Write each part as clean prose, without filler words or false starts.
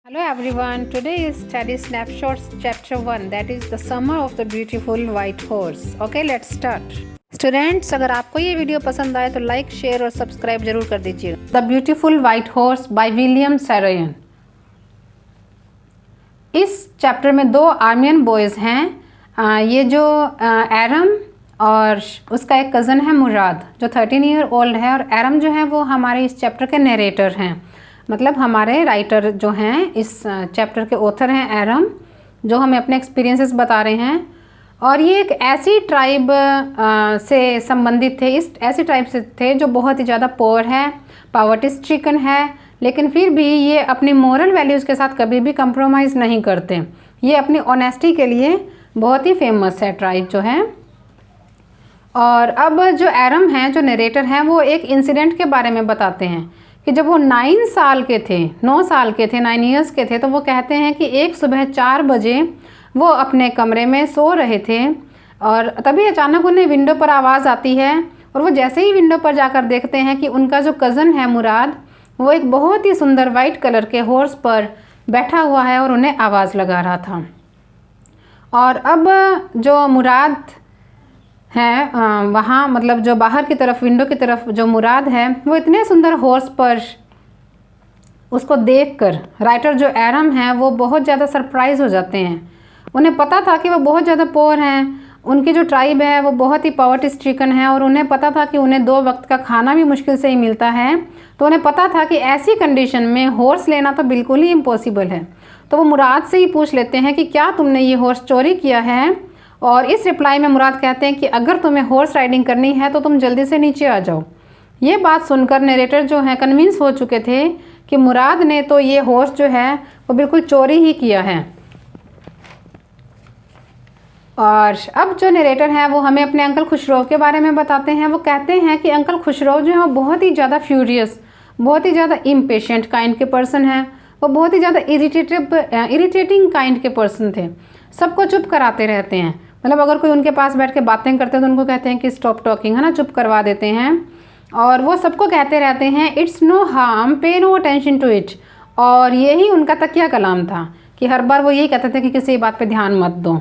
Hello everyone, today is study snapshots chapter 1 that is the summer of the beautiful white horse. Okay, let's start. Students, अगर आपको ये video पसंद आए तो like share और subscribe जरूर कर दीजिए. The Beautiful White Horse by William Saroyan. इस चैप्टर में दो आर्मियन बॉयज़ हैं. ये जो एरम और उसका एक कज़न है मुराद जो 13 ईयर ओल्ड है, और एरम जो है वो हमारे इस चैप्टर के नरेटर हैं, मतलब हमारे राइटर जो हैं इस चैप्टर के ऑथर हैं एरम, जो हमें अपने एक्सपीरियंसेस बता रहे हैं. और ये एक ऐसी ट्राइब से संबंधित थे, इस ऐसी ट्राइब से थे जो बहुत ही ज़्यादा पोअर है, पावर्टी स्ट्रिकन है, लेकिन फिर भी ये अपनी मॉरल वैल्यूज़ के साथ कभी भी कंप्रोमाइज़ नहीं करते. ये अपनी ऑनेस्टी के लिए बहुत ही फेमस है ट्राइब जो है. और अब जो एरम हैं, जो नरेटर हैं, वो एक इंसिडेंट के बारे में बताते हैं कि जब वो 9 साल के थे, 9 साल के थे, 9 ईयर्स के थे, तो वो कहते हैं कि एक सुबह 4 बजे वो अपने कमरे में सो रहे थे और तभी अचानक उन्हें विंडो पर आवाज़ आती है. और वो जैसे ही विंडो पर जाकर देखते हैं कि उनका जो कज़न है मुराद, वो एक बहुत ही सुंदर वाइट कलर के हॉर्स पर बैठा हुआ है और उन्हें आवाज़ लगा रहा था. और अब जो मुराद है वहाँ, मतलब जो बाहर की तरफ विंडो की तरफ जो मुराद है, वो इतने सुंदर हॉर्स पर उसको देखकर राइटर जो एरम है वो बहुत ज़्यादा सरप्राइज़ हो जाते हैं. उन्हें पता था कि वो बहुत ज़्यादा पोअर हैं, उनकी जो ट्राइब है वो बहुत ही पावर्टी स्ट्रिकन है, और उन्हें पता था कि उन्हें 2 वक्त का खाना भी मुश्किल से ही मिलता है. तो उन्हें पता था कि ऐसी कंडीशन में हॉर्स लेना तो बिल्कुल ही इम्पॉसिबल है. तो वो मुराद से ही पूछ लेते हैं कि क्या तुमने ये हॉर्स चोरी किया है. और इस रिप्लाई में मुराद कहते हैं कि अगर तुम्हें हॉर्स राइडिंग करनी है तो तुम जल्दी से नीचे आ जाओ. ये बात सुनकर नरेटर जो है कन्विंस हो चुके थे कि मुराद ने तो ये हॉर्स जो है वो बिल्कुल चोरी ही किया है. और अब जो नरेटर हैं वो हमें अपने अंकल खुशरो के बारे में बताते हैं. वो कहते हैं कि अंकल खुशरो जो है वो बहुत ही ज़्यादा फ्यूरियस, बहुत ही ज़्यादा इम्पेशेंट काइंड के पर्सन हैं. वो बहुत ही ज़्यादा इरिटेटिंग काइंड के पर्सन थे. सबको चुप कराते रहते हैं, मतलब अगर कोई उनके पास बैठ के बातें करते हैं तो उनको कहते हैं कि स्टॉप टॉकिंग, है ना, चुप करवा देते हैं. और वो सबको कहते रहते हैं इट्स नो हार्म, पे नो अटेंशन टू इट. और यही उनका तकिया कलाम था कि हर बार वो यही कहते थे कि किसी बात पे ध्यान मत दो.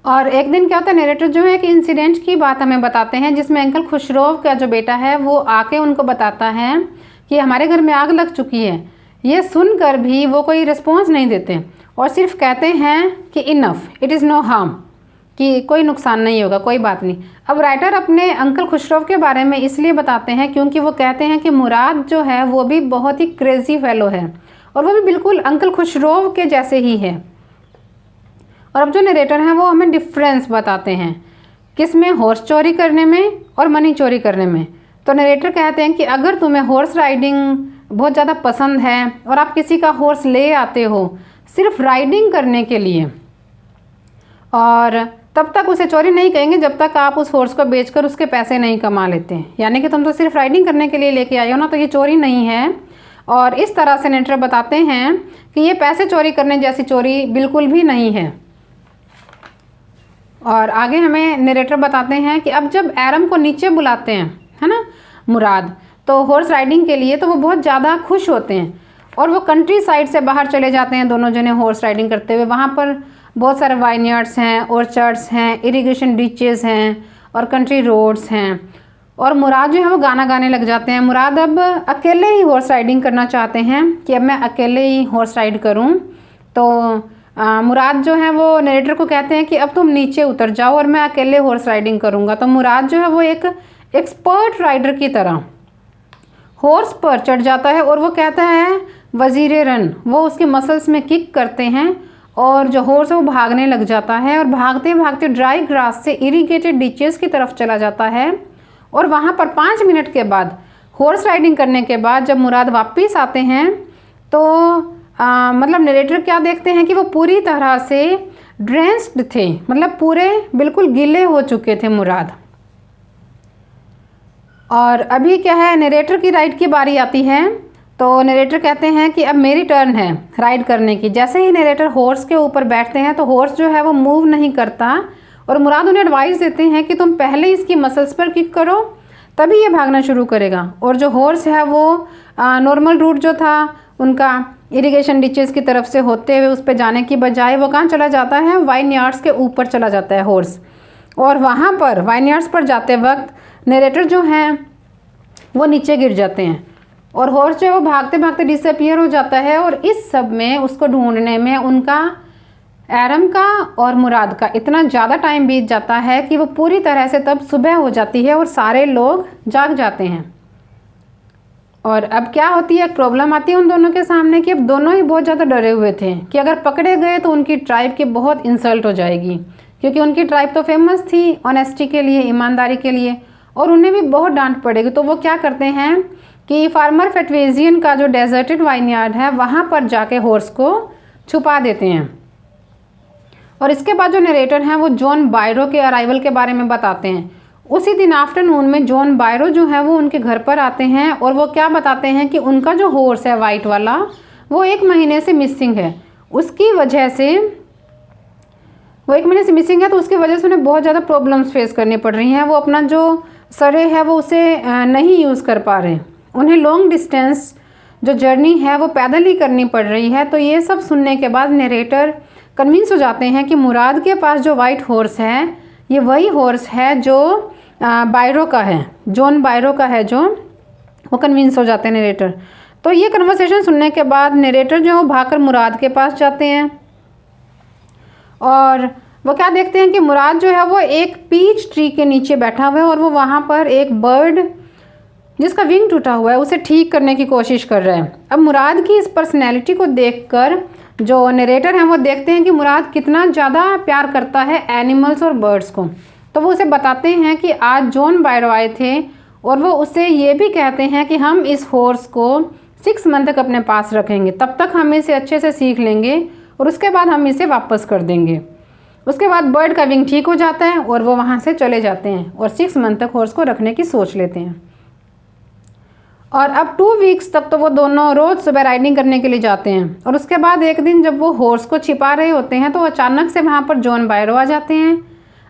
और एक दिन क्या होता है, नरेटर जो है कि इंसिडेंट की बात हमें बताते हैं जिसमें अंकल खुशरो का जो बेटा है वो आके उनको बताता है कि हमारे घर में आग लग चुकी है. ये सुनकर भी वो कोई रिस्पॉन्स नहीं देते और सिर्फ कहते हैं कि enough, it is no harm, कि कोई नुकसान नहीं होगा, कोई बात नहीं. अब राइटर अपने अंकल खुशरो के बारे में इसलिए बताते हैं क्योंकि वो कहते हैं कि मुराद जो है वो भी बहुत ही क्रेजी फेलो है और वो भी बिल्कुल अंकल खुशरो के जैसे ही है. और अब जो नरेटर हैं वो हमें डिफरेंस बताते हैं किस में, हॉर्स चोरी करने में और मनी चोरी करने में. तो नरेटर कहते हैं कि अगर तुम्हें हॉर्स राइडिंग बहुत ज़्यादा पसंद है और आप किसी का हॉर्स ले आते हो सिर्फ राइडिंग करने के लिए, और तब तक उसे चोरी नहीं कहेंगे जब तक आप उस हॉर्स को बेचकर उसके पैसे नहीं कमा लेते हैं. यानी कि तुम तो सिर्फ राइडिंग करने के लिए लेके आए हो ना, तो ये चोरी नहीं है. और इस तरह से नरेटर बताते हैं कि ये पैसे चोरी करने जैसी चोरी बिल्कुल भी नहीं है. और आगे हमें नरेटर बताते हैं कि अब जब एरम को नीचे बुलाते हैं, है ना, मुराद, तो हॉर्स राइडिंग के लिए, तो वो बहुत ज़्यादा खुश होते हैं और वो कंट्री साइड से बाहर चले जाते हैं दोनों जने हॉर्स राइडिंग करते हुए. वहाँ पर बहुत सारे वाइनयार्ड्स हैं, ऑर्चर्ड्स हैं, इरिगेशन डिचेस हैं और कंट्री रोड्स हैं. और मुराद जो है वो गाना गाने लग जाते हैं. मुराद अब अकेले ही हॉर्स राइडिंग करना चाहते हैं कि अब मैं अकेले ही हॉर्स राइड करूँ. तो मुराद जो है वो नरेटर को कहते हैं कि अब तुम नीचे उतर जाओ और मैं अकेले हॉर्स राइडिंग करूँगा. तो मुराद जो है वो एक एक्सपर्ट राइडर की तरह हॉर्स पर चढ़ जाता है और वो कहता है वजीरे रन. वो उसके मसल्स में किक करते हैं और जो हॉर्स है वो भागने लग जाता है और भागते भागते ड्राई ग्रास से इरिगेटेड डिचेस की तरफ चला जाता है. और वहाँ पर 5 मिनट के बाद हॉर्स राइडिंग करने के बाद जब मुराद वापस आते हैं तो मतलब नरेटर क्या देखते हैं कि वो पूरी तरह से ड्रेंस्ड थे, मतलब पूरे बिल्कुल गीले हो चुके थे मुराद. और अभी क्या है, नरेटर की राइड की बारी आती है. तो नरेटर कहते हैं कि अब मेरी टर्न है राइड करने की. जैसे ही नरेटर हॉर्स के ऊपर बैठते हैं तो हॉर्स जो है वो मूव नहीं करता और मुराद उन्हें एडवाइस देते हैं कि तुम पहले इसकी मसल्स पर किक करो, तभी ये भागना शुरू करेगा. और जो हॉर्स है वो नॉर्मल रूट जो था उनका इरिगेशन डिचेस की तरफ से होते हुए उस पे जाने की बजाय वो कहाँ चला जाता है, वाइन यार्ड्स के ऊपर चला जाता है हॉर्स। और वहाँ पर वाइन यार्ड्स पर जाते वक्त नरेटर जो हैं वो नीचे गिर जाते हैं और हॉर्स जो है वो भागते भागते डिसअपियर हो जाता है। और इस सब में उसको ढूंढने में उनका, एरम का और मुराद का इतना ज़्यादा टाइम बीत जाता है कि वो पूरी तरह से तब सुबह हो जाती है और सारे लोग जाग जाते हैं। और अब क्या होती है, एक प्रॉब्लम आती है उन दोनों के सामने कि अब दोनों ही बहुत ज़्यादा डरे हुए थे कि अगर पकड़े गए तो उनकी ट्राइब की बहुत इंसल्ट हो जाएगी, क्योंकि उनकी ट्राइब तो फेमस थी ऑनेस्टी के लिए, ईमानदारी के लिए, और उन्हें भी बहुत डांट पड़ेगी। तो वो क्या करते हैं कि फार्मर फेटवेजियन का जो डेजर्टेड वाइनयार्ड है वहाँ पर जाके हॉर्स को छुपा देते हैं। और इसके बाद जो नरेटर हैं वो जॉन बायरो के अराइवल के बारे में बताते हैं। उसी दिन आफ्टरनून में जॉन बायरो जो है वो उनके घर पर आते हैं और वो क्या बताते हैं कि उनका जो हॉर्स है वाइट वाला वो 1 महीने से मिसिंग है। उसकी वजह से वो 1 महीने से मिसिंग है, तो उसकी वजह से उन्हें बहुत ज़्यादा प्रॉब्लम्स फेस करनी पड़ रही हैं। वो अपना जो सरे है वो उसे नहीं यूज़ कर पा रहे, उन्हें लॉन्ग डिस्टेंस जो जर्नी है वो पैदल ही करनी पड़ रही है। तो ये सब सुनने के बाद नरेटर कन्विंस हो जाते हैं कि मुराद के पास जो वाइट हॉर्स है ये वही हॉर्स है जो बायरो का है, जॉन बायरो का है, जो वो कन्विंस हो जाते हैं नरेटर। तो ये कन्वर्सेशन सुनने के बाद नरेटर जो है वो भागकर मुराद के पास जाते हैं और वो क्या देखते हैं कि मुराद जो है वो एक पीच ट्री के नीचे बैठा हुआ है और वो वहाँ पर एक बर्ड जिसका विंग टूटा हुआ है उसे ठीक करने की कोशिश कर रहा है। अब मुराद की इस पर्सनैलिटी को देखकर जो नरेटर हैं वो देखते हैं कि मुराद कितना ज़्यादा प्यार करता है एनिमल्स और बर्ड्स को। तो वो उसे बताते हैं कि आज जॉन बायरो आए थे और वो उससे ये भी कहते हैं कि हम इस हॉर्स को 6 मंथ तक अपने पास रखेंगे, तब तक हम इसे अच्छे से सीख लेंगे और उसके बाद हम इसे वापस कर देंगे। उसके बाद बर्ड का विंग ठीक हो जाता है और वो वहाँ से चले जाते हैं और 6 मंथ तक हॉर्स को रखने की सोच लेते हैं। और अब 2 वीक्स तक तो वो दोनों रोज़ सुबह राइडिंग करने के लिए जाते हैं। और उसके बाद एक दिन जब वो हॉर्स को छिपा रहे होते हैं तो अचानक से वहाँ पर जॉन बायरो आ जाते हैं।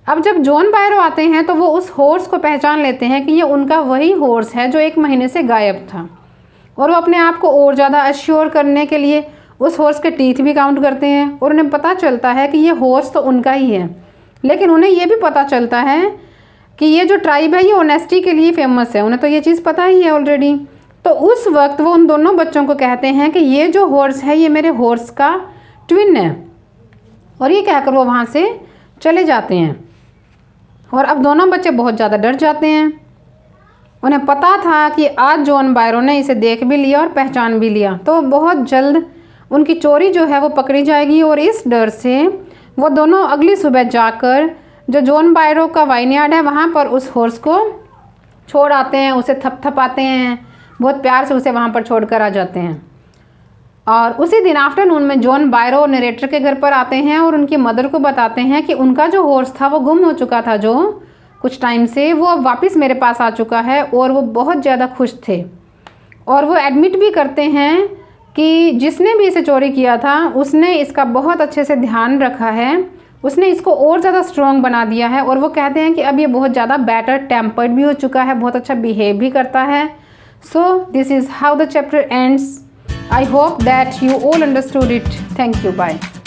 अब जब जॉन बायरो आते हैं तो वो उस हॉर्स को पहचान लेते हैं कि ये उनका वही हॉर्स है जो 1 महीने से गायब था। और वो अपने आप को और ज़्यादा अश्योर करने के लिए उस हॉर्स के टीथ भी काउंट करते हैं और उन्हें पता चलता है कि ये हॉर्स तो उनका ही है। लेकिन उन्हें ये भी पता चलता है कि ये जो ट्राइब है ये ऑनेस्टी के लिए फेमस है, उन्हें तो ये चीज़ पता ही है ऑलरेडी। तो उस वक्त वो उन दोनों बच्चों को कहते हैं कि ये जो हॉर्स है ये मेरे हॉर्स का ट्विन है। और ये कहकर वो वहाँ से चले जाते हैं। और अब दोनों बच्चे बहुत ज़्यादा डर जाते हैं। उन्हें पता था कि आज जॉन बायरो ने इसे देख भी लिया और पहचान भी लिया, तो बहुत जल्द उनकी चोरी जो है वो पकड़ी जाएगी। और इस डर से वो दोनों अगली सुबह जाकर जो जॉन बायरो का वाइनयार्ड है वहाँ पर उस हॉर्स को छोड़ आते हैं, उसे थपथपाते हैं, बहुत प्यार से उसे वहाँ पर छोड़कर आ जाते हैं। और उसी दिन आफ्टरनून में जॉन बायरो नरेटर के घर पर आते हैं और उनकी मदर को बताते हैं कि उनका जो हॉर्स था वो गुम हो चुका था जो कुछ टाइम से, वो अब वापस मेरे पास आ चुका है। और वो बहुत ज़्यादा खुश थे और वो एडमिट भी करते हैं कि जिसने भी इसे चोरी किया था उसने इसका बहुत अच्छे से ध्यान रखा है, उसने इसको और ज़्यादा स्ट्रॉन्ग बना दिया है। और वो कहते हैं कि अब ये बहुत ज़्यादा बेटर टेम्पर्ड भी हो चुका है, बहुत अच्छा बिहेव भी करता है। So this is how the chapter ends. I hope that you all understood it. Thank you. Bye.